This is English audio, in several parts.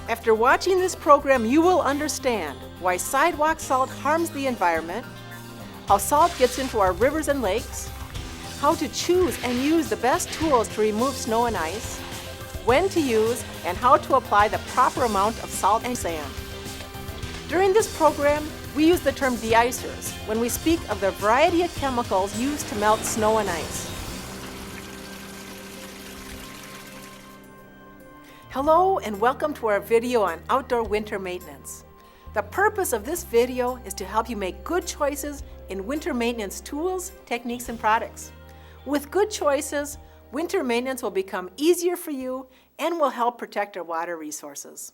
After watching this program, you will understand why sidewalk salt harms the environment, how salt gets into our rivers and lakes, how to choose and use the best tools to remove snow and ice, when to use, and how to apply the proper amount of salt and sand. During this program, we use the term de-icers when we speak of the variety of chemicals used to melt snow and ice. Hello and welcome to our video on outdoor winter maintenance. The purpose of this video is to help you make good choices in winter maintenance tools, techniques, and products. With good choices, winter maintenance will become easier for you and will help protect our water resources.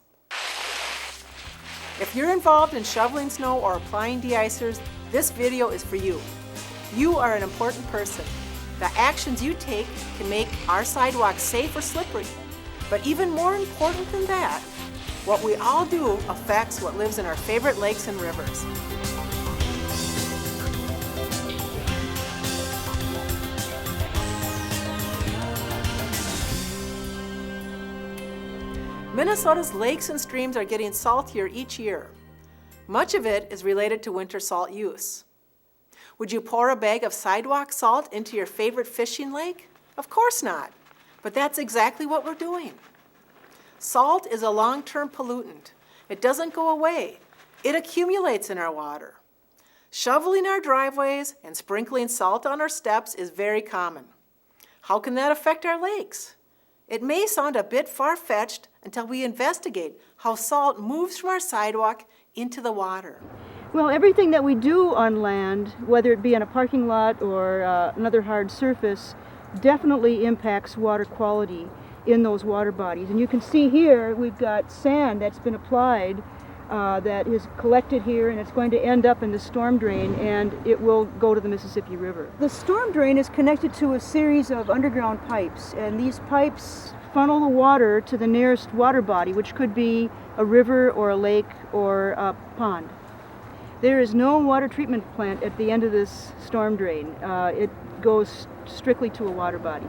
If you're involved in shoveling snow or applying de-icers, this video is for you. You are an important person. The actions you take can make our sidewalks safe or slippery. But even more important than that, what we all do affects what lives in our favorite lakes and rivers. Minnesota's lakes and streams are getting saltier each year. Much of it is related to winter salt use. Would you pour a bag of sidewalk salt into your favorite fishing lake? Of course not, but that's exactly what we're doing. Salt is a long-term pollutant. It doesn't go away. It accumulates in our water. Shoveling our driveways and sprinkling salt on our steps is very common. How can that affect our lakes? It may sound a bit far-fetched until we investigate how salt moves from our sidewalk into the water. Well, everything that we do on land, whether it be in a parking lot or another hard surface, definitely impacts water quality in those water bodies. And you can see here we've got sand that's been applied that is collected here, and it's going to end up in the storm drain, and it will go to the Mississippi River. The storm drain is connected to a series of underground pipes, and these pipes funnel the water to the nearest water body, which could be a river or a lake or a pond. There is no water treatment plant at the end of this storm drain. It goes strictly to a water body.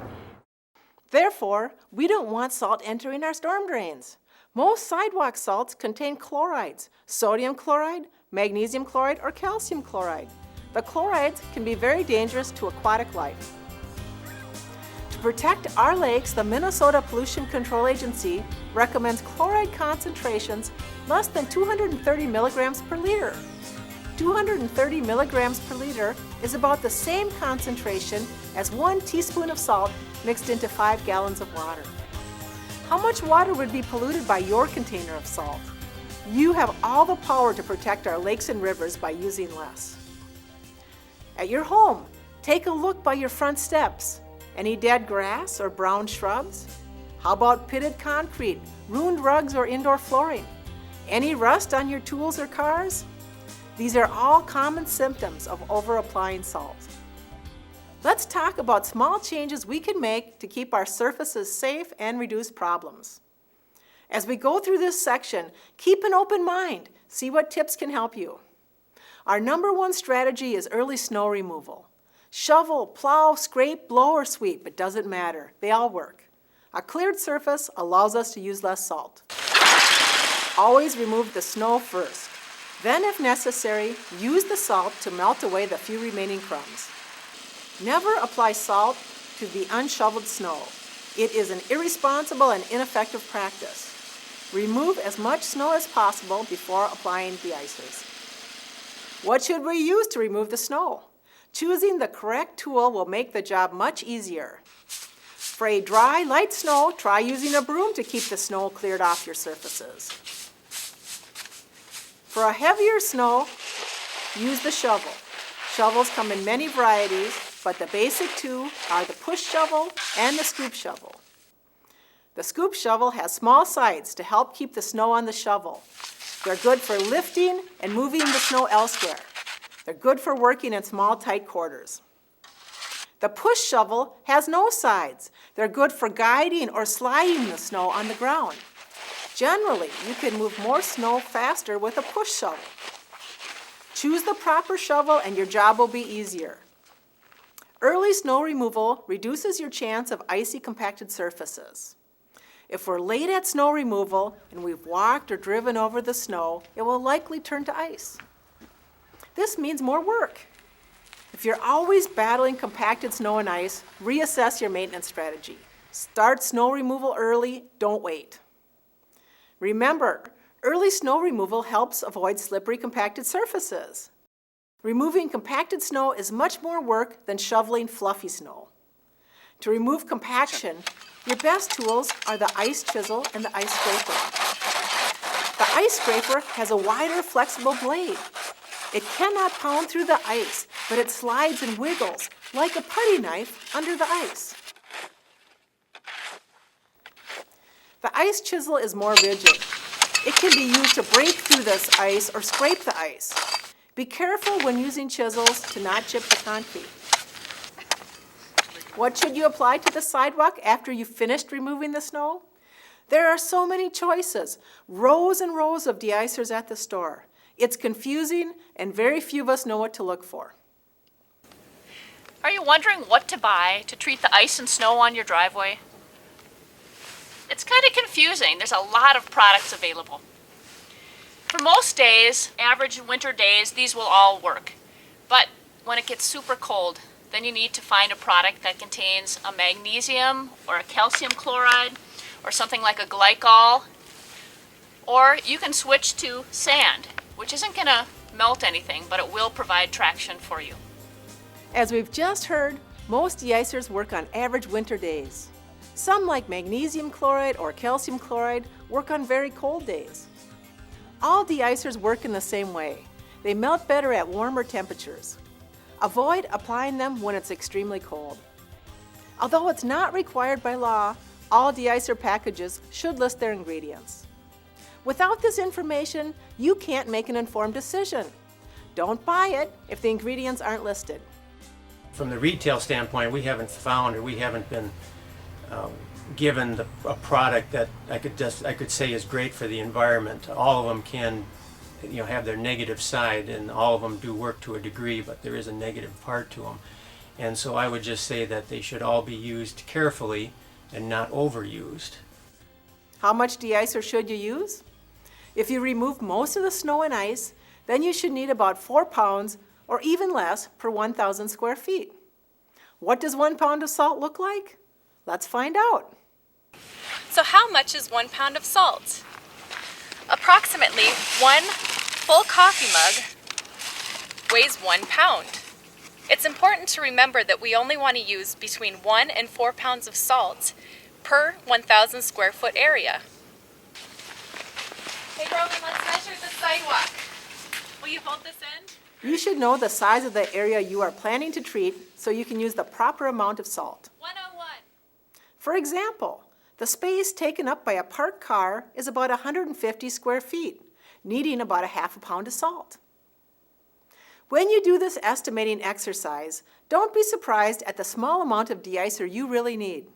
Therefore, we don't want salt entering our storm drains. Most sidewalk salts contain chlorides, sodium chloride, magnesium chloride, or calcium chloride. The chlorides can be very dangerous to aquatic life. To protect our lakes, the Minnesota Pollution Control Agency recommends chloride concentrations less than 230 milligrams per liter. 230 milligrams per liter is about the same concentration as 1 teaspoon of salt mixed into 5 gallons of water. How much water would be polluted by your container of salt? You have all the power to protect our lakes and rivers by using less. At your home, take a look by your front steps. Any dead grass or brown shrubs? How about pitted concrete, ruined rugs, or indoor flooring? Any rust on your tools or cars? These are all common symptoms of over-applying salt. Let's talk about small changes we can make to keep our surfaces safe and reduce problems. As we go through this section, keep an open mind. See what tips can help you. Our number one strategy is early snow removal. Shovel, plow, scrape, blow, or sweep, it doesn't matter. They all work. A cleared surface allows us to use less salt. Always remove the snow first. Then, if necessary, use the salt to melt away the few remaining crumbs. Never apply salt to the unshoveled snow. It is an irresponsible and ineffective practice. Remove as much snow as possible before applying de-icers. What should we use to remove the snow? Choosing the correct tool will make the job much easier. For a dry, light snow, try using a broom to keep the snow cleared off your surfaces. For a heavier snow, use the shovel. Shovels come in many varieties, but the basic two are the push shovel and the scoop shovel. The scoop shovel has small sides to help keep the snow on the shovel. They're good for lifting and moving the snow elsewhere. They're good for working in small, tight quarters. The push shovel has no sides. They're good for guiding or sliding the snow on the ground. Generally, you can move more snow faster with a push shovel. Choose the proper shovel and your job will be easier. Early snow removal reduces your chance of icy compacted surfaces. If we're late at snow removal and we've walked or driven over the snow, it will likely turn to ice. This means more work. If you're always battling compacted snow and ice, reassess your maintenance strategy. Start snow removal early, don't wait. Remember, early snow removal helps avoid slippery compacted surfaces. Removing compacted snow is much more work than shoveling fluffy snow. To remove compaction, your best tools are the ice chisel and the ice scraper. The ice scraper has a wider, flexible blade. It cannot pound through the ice, but it slides and wiggles like a putty knife under the ice. The ice chisel is more rigid. It can be used to break through this ice or scrape the ice. Be careful when using chisels to not chip the concrete. What should you apply to the sidewalk after you've finished removing the snow? There are so many choices, rows and rows of de-icers at the store. It's confusing and very few of us know what to look for. Are you wondering what to buy to treat the ice and snow on your driveway? It's kind of confusing. There's a lot of products available. For most days, average winter days, these will all work. But when it gets super cold, then you need to find a product that contains a magnesium or a calcium chloride or something like a glycol. Or you can switch to sand, which isn't going to melt anything, but it will provide traction for you. As we've just heard, most de-icers work on average winter days. Some, like magnesium chloride or calcium chloride, work on very cold days. All de-icers work in the same way. They melt better at warmer temperatures. Avoid applying them when it's extremely cold. Although it's not required by law, all de-icer packages should list their ingredients. Without this information, you can't make an informed decision. Don't buy it if the ingredients aren't listed. From the retail standpoint, we haven't found or we haven't been given a product that I could say is great for the environment. All of them can, have their negative side, and all of them do work to a degree, but there is a negative part to them. And so I would just say that they should all be used carefully and not overused. How much de-icer should you use? If you remove most of the snow and ice, then you should need about 4 pounds or even less per 1,000 square feet. What does 1 pound of salt look like? Let's find out. So how much is 1 pound of salt? Approximately 1 full coffee mug weighs 1 pound. It's important to remember that we only want to use between 1 and 4 pounds of salt per 1,000 square foot area. Hey Roman, let's measure the sidewalk. Will you hold this in? You should know the size of the area you are planning to treat so you can use the proper amount of salt. 101. For example, the space taken up by a parked car is about 150 square feet, needing about a half a pound of salt. When you do this estimating exercise, don't be surprised at the small amount of de-icer you really need.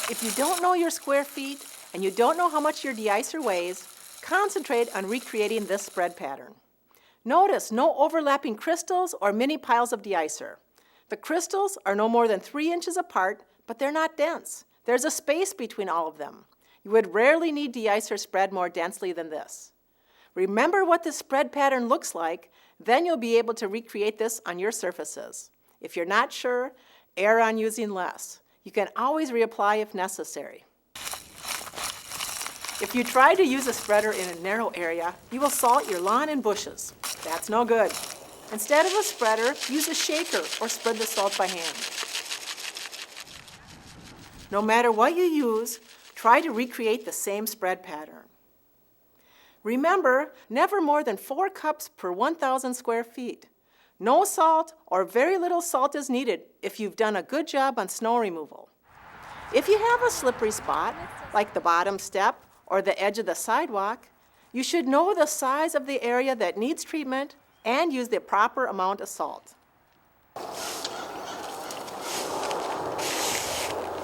If you don't know your square feet and you don't know how much your de-icer weighs, concentrate on recreating this spread pattern. Notice no overlapping crystals or mini piles of de-icer. The crystals are no more than 3 inches apart, but they're not dense. There's a space between all of them. You would rarely need de-icer spread more densely than this. Remember what this spread pattern looks like, then you'll be able to recreate this on your surfaces. If you're not sure, err on using less. You can always reapply if necessary. If you try to use a spreader in a narrow area, you will salt your lawn and bushes. That's no good. Instead of a spreader, use a shaker or spread the salt by hand. No matter what you use, try to recreate the same spread pattern. Remember, never more than 4 cups per 1,000 square feet. No salt or very little salt is needed if you've done a good job on snow removal. If you have a slippery spot, like the bottom step or the edge of the sidewalk, you should know the size of the area that needs treatment and use the proper amount of salt.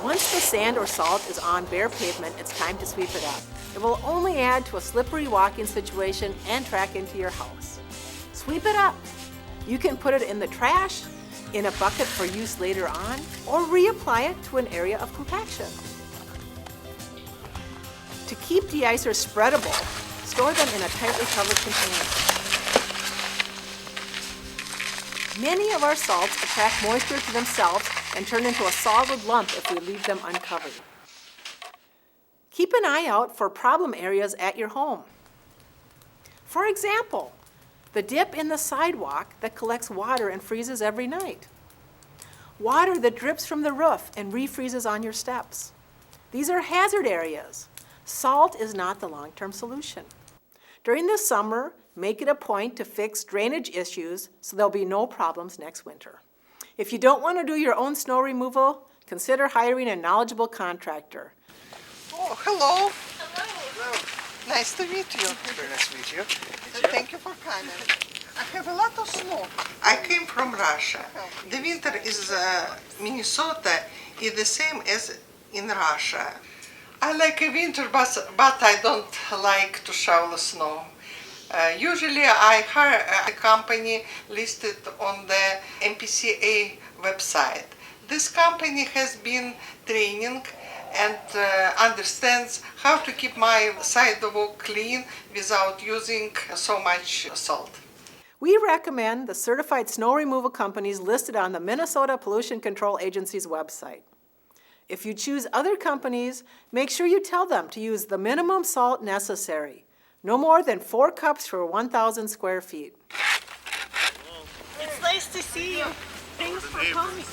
Once the sand or salt is on bare pavement, it's time to sweep it up. It will only add to a slippery walking situation and track into your house. Sweep it up. You can put it in the trash, in a bucket for use later on, or reapply it to an area of compaction. To keep de-icers spreadable, store them in a tightly covered container. Many of our salts attract moisture to themselves and turn into a solid lump if we leave them uncovered. Keep an eye out for problem areas at your home. For example, the dip in the sidewalk that collects water and freezes every night. Water that drips from the roof and refreezes on your steps. These are hazard areas. Salt is not the long-term solution. During the summer, make it a point to fix drainage issues so there'll be no problems next winter. If you don't want to do your own snow removal, consider hiring a knowledgeable contractor. Oh, hello. Hello. Nice to meet you. Very nice to meet you. Thank you for coming. I have a lot of snow. I came from Russia. The winter is Minnesota is the same as in Russia. I like a winter, but I don't like to shovel snow. Usually I hire a company listed on the MPCA website. This company has been training and understands how to keep my sidewalk clean without using so much salt. We recommend the certified snow removal companies listed on the Minnesota Pollution Control Agency's website. If you choose other companies, make sure you tell them to use the minimum salt necessary, no more than 4 cups for 1,000 square feet. It's nice to see you. Thanks for coming.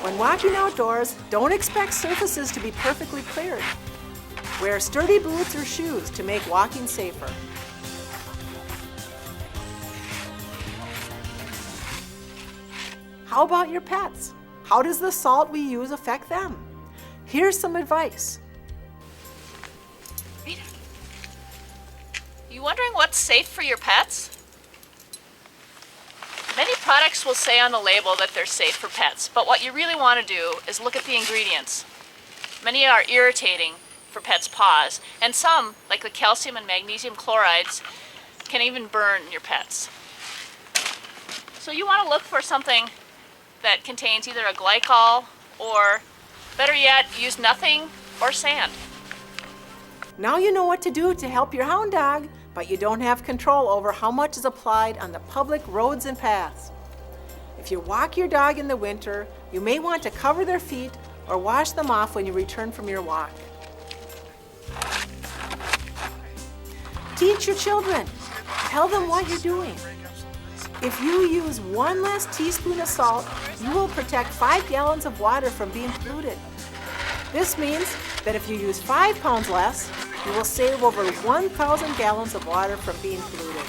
When walking outdoors, don't expect surfaces to be perfectly cleared. Wear sturdy boots or shoes to make walking safer. How about your pets? How does the salt we use affect them? Here's some advice. Rita, you wondering what's safe for your pets? Many products will say on the label that they're safe for pets, but what you really want to do is look at the ingredients. Many are irritating for pets' paws, and some, like the calcium and magnesium chlorides, can even burn your pets. So you want to look for something that contains either a glycol or, better yet, use nothing or sand. Now you know what to do to help your hound dog, but you don't have control over how much is applied on the public roads and paths. If you walk your dog in the winter, you may want to cover their feet or wash them off when you return from your walk. Teach your children. Tell them what you're doing. If you use 1 less teaspoon of salt, you will protect 5 gallons of water from being polluted. This means that if you use 5 pounds less, you will save over 1,000 gallons of water from being polluted.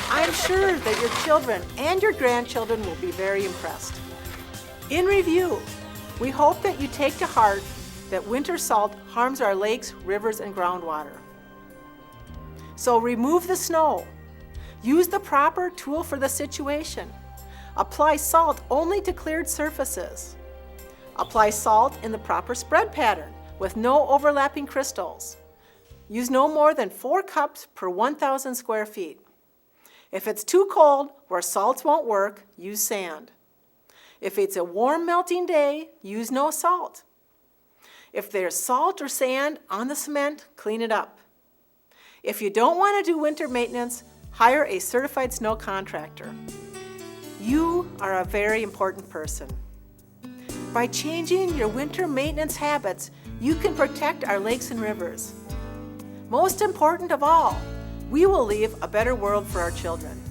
I'm sure that your children and your grandchildren will be very impressed. In review, we hope that you take to heart that winter salt harms our lakes, rivers, and groundwater. So remove the snow. Use the proper tool for the situation. Apply salt only to cleared surfaces. Apply salt in the proper spread pattern with no overlapping crystals. Use no more than 4 cups per 1,000 square feet. If it's too cold where salts won't work, use sand. If it's a warm melting day, use no salt. If there's salt or sand on the cement, clean it up. If you don't want to do winter maintenance, hire a certified snow contractor. You are a very important person. By changing your winter maintenance habits, you can protect our lakes and rivers. Most important of all, we will leave a better world for our children.